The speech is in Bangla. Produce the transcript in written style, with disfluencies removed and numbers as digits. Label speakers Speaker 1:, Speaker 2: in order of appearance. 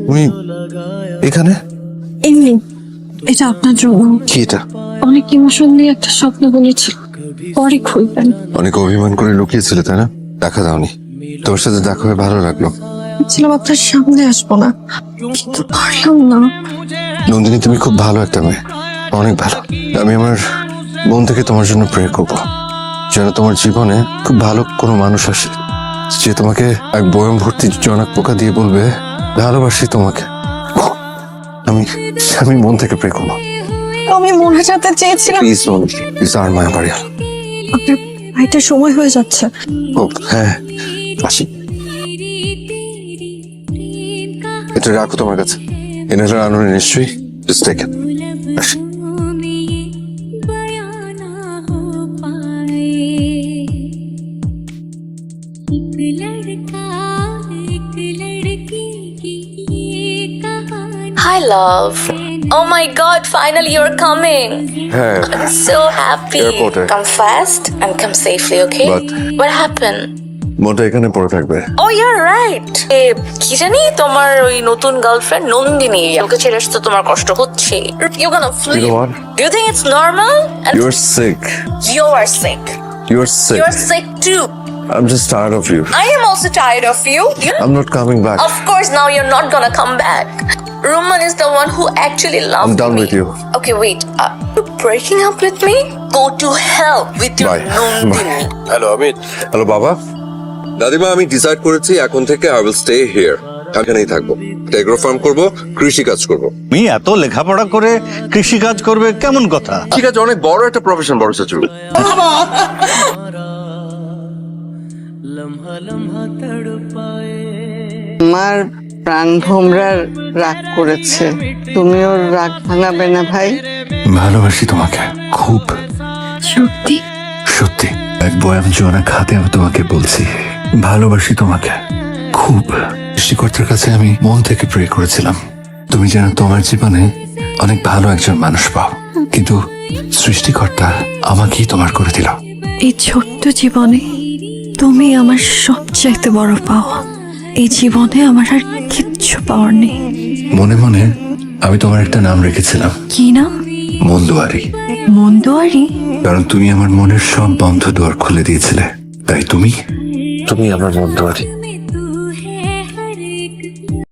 Speaker 1: তুমি এখানে?
Speaker 2: এমনি, এটা আপনার জন্য।
Speaker 1: কি এটা?
Speaker 2: অনেক ইমোশন নিয়ে একটা স্বপ্ন বলেছি, পরে খুলবেন।
Speaker 1: অনেক অভিমান করে লুকিয়েছিলে তাই না? দেখা দাওনি। তোর সাথে দেখা হয়ে ভালো লাগলো।
Speaker 2: ছিলাম আপনার সামনে আসবো না, কিন্তু পারলাম না।
Speaker 1: নন্দিনী, তুমি খুব ভালো একটা মেয়ে, অনেক ভালো। আমি আমার মন থেকে তোমার জন্য প্রে করবো যেন তোমার জীবনে খুব ভালো কোনো মানুষ আসে, যে তোমাকে এক বয়ম ভর্তি জনক পোকা দিয়ে বলবে ভালোবাসি তোমাকে। আমি আমি মন থেকে প্রে করবো।
Speaker 2: আমি মনে যেতে চেয়েছিলাম।
Speaker 1: প্লিজ নন্দিনী, প্লিজ আর মায়া বাড়ি।
Speaker 2: আপনার ভাইটার সময় হয়ে যাচ্ছে।
Speaker 1: ও হ্যাঁ, আসি। এটা রাখো তোমার কাছে। এনারা আনুন নিশ্চয়ই। Just take it. আসি।
Speaker 3: Hi, love. Oh my god, finally you're coming.
Speaker 1: হ্যাঁ,
Speaker 3: I'm so happy.
Speaker 1: Airport A.
Speaker 3: Come fast and come safely, okay?
Speaker 1: But-
Speaker 3: What happened?
Speaker 1: মনটা এখানে পড়ে থাকবে।
Speaker 3: Oh, you're right. কি জানি তোমার ওই নতুন গার্লফ্রেন্ড নন্দিনী ওকে ছেড়ে আসতে তোমার কষ্ট হচ্ছে। You're gonna flee.
Speaker 1: You know what?
Speaker 3: Do you think it's normal? And
Speaker 1: You're sick.
Speaker 3: you are sick.
Speaker 1: You're sick.
Speaker 3: You're sick too.
Speaker 1: I'm just tired of you.
Speaker 3: I am also tired of you.
Speaker 1: I'm not coming back.
Speaker 3: Of course, now you're not gonna come back. Roman is the one who actually loved
Speaker 1: I'm done
Speaker 3: me.
Speaker 1: with you.
Speaker 3: Okay, wait. You breaking up with me? Go to hell with your
Speaker 1: Bye.
Speaker 3: Nandini.
Speaker 1: Hello Amit. Hello বাবা। দাদিমা, আমি ডিসাইড করেছি এখন থেকে আই উইল স্টে হিয়ার। এখানেই থাকবো। এগ্রো ফার্ম করবো, কৃষি কাজ করবো।
Speaker 4: তুমি এত লেখাপড়া করে কৃষি কাজ করবে কেমন কথা?
Speaker 1: ঠিক আছে, অনেক বড় একটা প্রফেশন বড় চাচু।
Speaker 5: আমার প্রাণ ভোমরার রাগ করেছে, তুমি ওর রাগ ভাঙাবে না ভাই।
Speaker 6: ভালোবাসি তোমাকে খুব,
Speaker 2: সত্যি?
Speaker 6: সত্যি। এক বয়াম জোনাক হাতে আমি তোমাকে বলছি, ভালোবাসি তোমাকে খুব। সৃষ্টিকর্তার কাছে আমি মন থেকে প্রে করেছিলাম তুমি যেন তোমার জীবনে অনেক ভালো একজন মানুষ পাও, কিন্তু সৃষ্টিকর্তা আমাকেই তোমার করে দিল।
Speaker 2: এই ছোট্ট জীবনে তুমি আমার সবচাইতে বড় পাওয়া। এই জীবনে আমার আর কিচ্ছু পাওয়ার নেই।
Speaker 6: মনে মনে আমি তোমার একটা নাম রেখেছিলাম,
Speaker 2: কি নাম?
Speaker 6: মন্দুয়ারি।
Speaker 2: মন্দুয়ারি?
Speaker 6: কারণ তুমি আমার মনের সব বন্ধ দুয়ার খুলে দিয়েছিলে, তাই তুমি
Speaker 1: তুমি আমার মন্দুয়ারি।